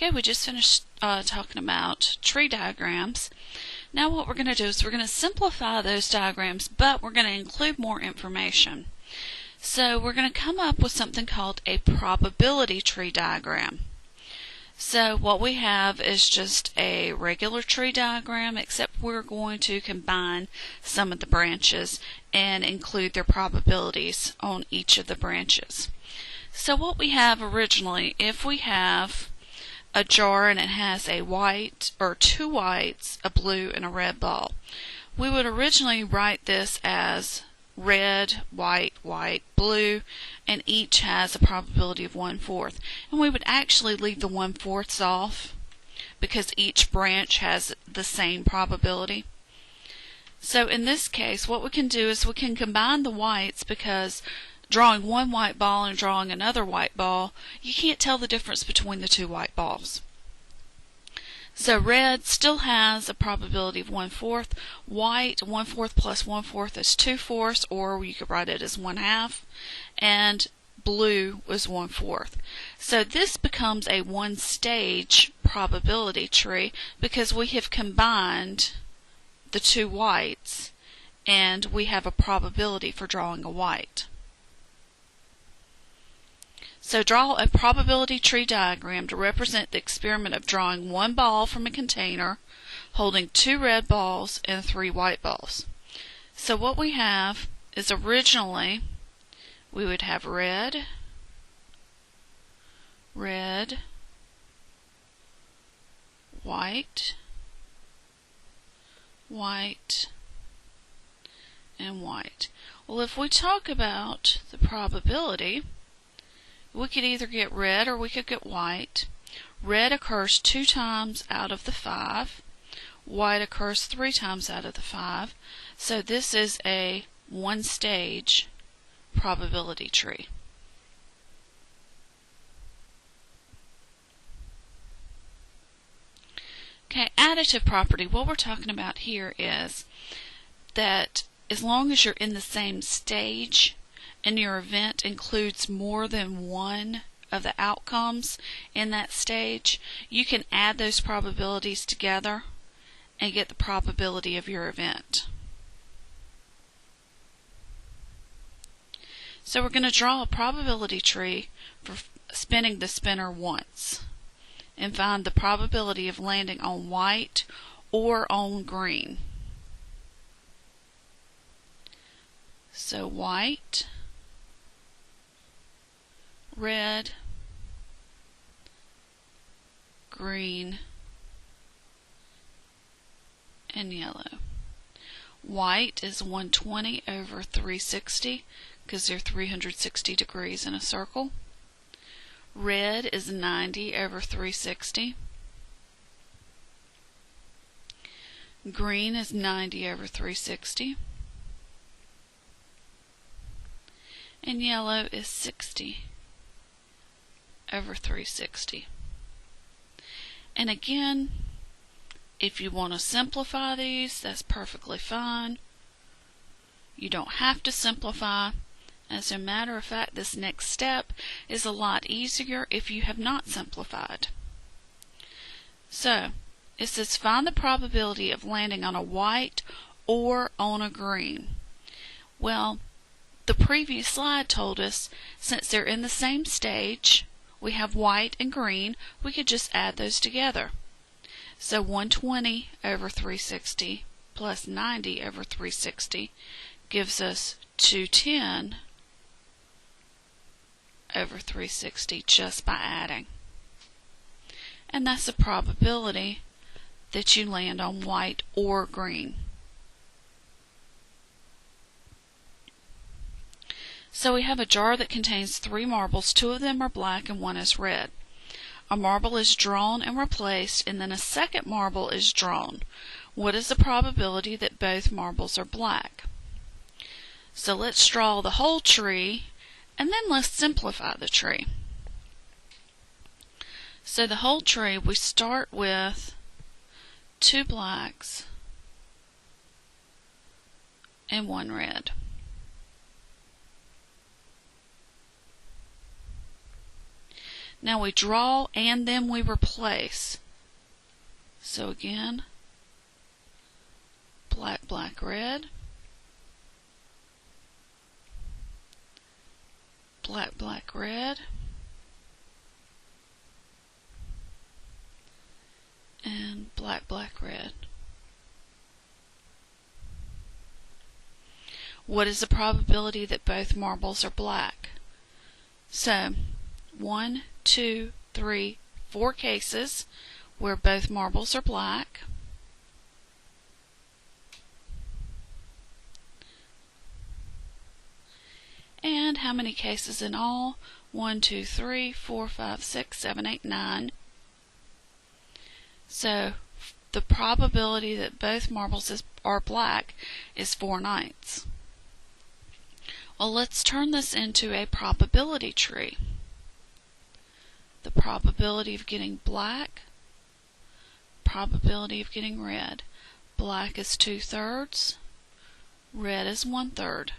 Okay, we just finished talking about tree diagrams. Now what we're going to do is we're going to simplify those diagrams, but we're going to include more information. So we're going to come up with something called a probability tree diagram. So what we have is just a regular tree diagram, except we're going to combine some of the branches and include their probabilities on each of the branches. So what we have originally, if we have a jar and it has a white or two whites, a blue, and a red ball, we would originally write this as red, white, white, blue, and each has a probability of 1/4. And we would actually leave the 1/4 off because each branch has the same probability. So in this case, what we can do is we can combine the whites, because drawing one white ball and drawing another white ball, you can't tell the difference between the two white balls. So red still has a probability of 1/4. White, 1/4 plus 1/4 is 2/4, or you could write it as 1/2. And blue was 1/4. So this becomes a one-stage probability tree because we have combined the two whites and we have a probability for drawing a white. So draw a probability tree diagram to represent the experiment of drawing one ball from a container holding two red balls and three white balls. So what we have is originally we would have red, red, white, white, and white. Well, if we talk about the probability, we could either get red or we could get white. Red occurs 2 times out of the 5. White occurs 3 times out of the 5. So this is a one-stage probability tree. Okay, additive property. What we're talking about here is that as long as you're in the same stage and your event includes more than one of the outcomes in that stage, you can add those probabilities together and get the probability of your event. So we're going to draw a probability tree for spinning the spinner once and find the probability of landing on white or on green. So white, red, green, and yellow. White is 120 over 360 because they're 360 degrees in a circle. Red is 90 over 360. Green is 90 over 360. And yellow is 60 over 360. And again, if you want to simplify these, that's perfectly fine. You don't have to simplify. As a matter of fact, this next step is a lot easier if you have not simplified. So, it says find the probability of landing on a white or on a green. Well, the previous slide told us since they're in the same stage, we have white and green, we could just add those together. So 120 over 360 plus 90 over 360 gives us 210 over 360 just by adding. And that's the probability that you land on white or green. So we have a jar that contains 3 marbles. 2 of them are black and 1 is red. A marble is drawn and replaced, and then a second marble is drawn. What is the probability that both marbles are black? So let's draw the whole tree, and then let's simplify the tree. So the whole tree, we start with 2 blacks and 1 red. Now we draw and then we replace. So again, black, black, red, black, black, red, and black, black, red. What is the probability that both marbles are black? So 1, 2, 3, 4 cases where both marbles are black. And how many cases in all? 1, 2, 3, 4, 5, 6, 7, 8, 9. So the probability that both marbles are black is 4/9. Well, let's turn this into a probability tree. The probability of getting black, probability of getting red. Black is 2/3, red is 1/3.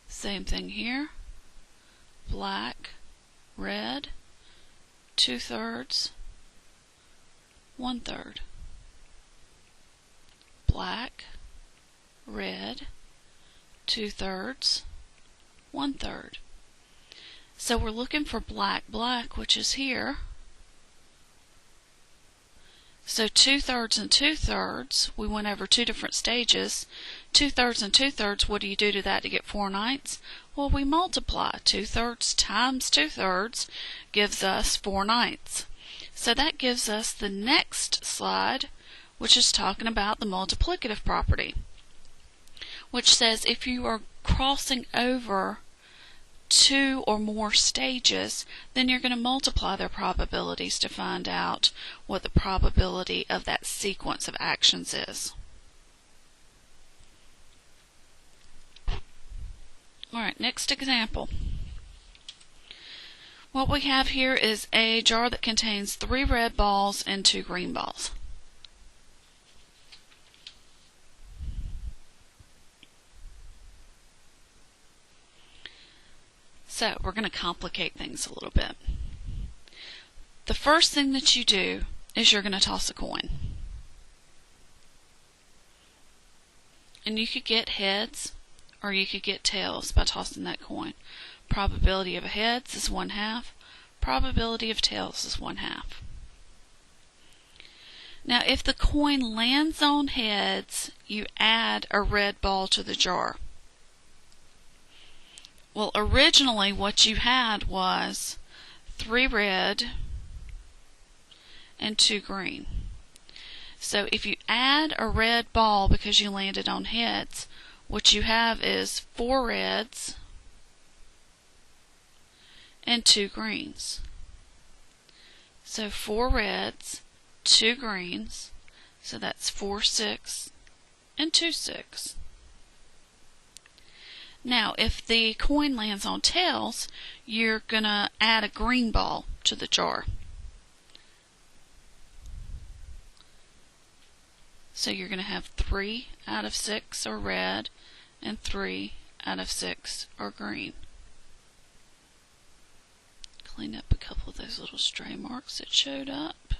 Same thing here. Black, red, 2/3, 1/3. Black, red, 2/3, 1/3. So we're looking for black, black, which is here. So 2/3 and 2/3, we went over 2 different stages. 2/3 and 2/3, what do you do to that to get 4/9? Well, we multiply. 2/3 times 2/3 gives us 4/9. So that gives us the next slide, which is talking about the multiplicative property, which says if you are crossing over 2 or more stages, then you're going to multiply their probabilities to find out what the probability of that sequence of actions is. Alright, next example. What we have here is a jar that contains 3 red balls and 2 green balls. So we're going to complicate things a little bit. The first thing that you do is you're going to toss a coin. And you could get heads or you could get tails by tossing that coin. Probability of heads is 1/2. Probability of tails is 1/2. Now if the coin lands on heads, you add a red ball to the jar. Well, originally what you had was 3 red and 2 green. So if you add a red ball because you landed on heads, what you have is 4 reds and 2 greens. So 4 reds, 2 greens, so that's 4, 6, and 2, 6. Now, if the coin lands on tails, you're going to add a green ball to the jar. So you're going to have 3 out of 6 are red and 3 out of 6 are green. Clean up a couple of those little stray marks that showed up.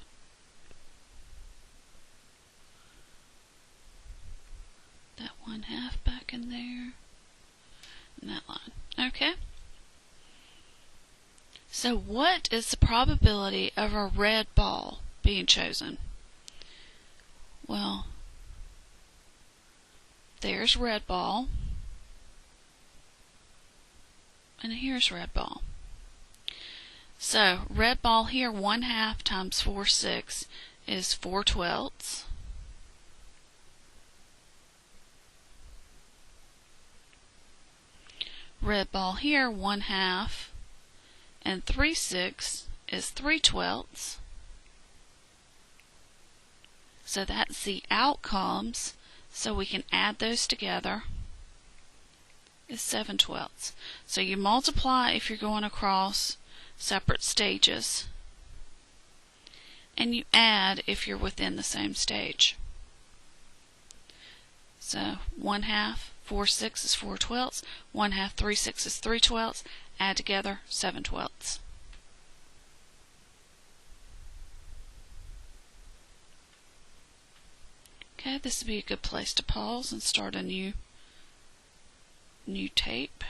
That 1/2 back in there. And that line. Okay. So what is the probability of a red ball being chosen? Well, there's red ball. And here's red ball. So red ball here, 1/2 times 4, 6 is 4/12. Red ball here, 1/2 and 3, 6 is 3/12. So that's the outcomes. So we can add those together. Is 7/12. So you multiply if you're going across separate stages, and you add if you're within the same stage. So 1/2, 4, 6 is 4/12. 1/2, 3, 6 is 3/12. Add together 7/12. Okay, this would be a good place to pause and start a new tape.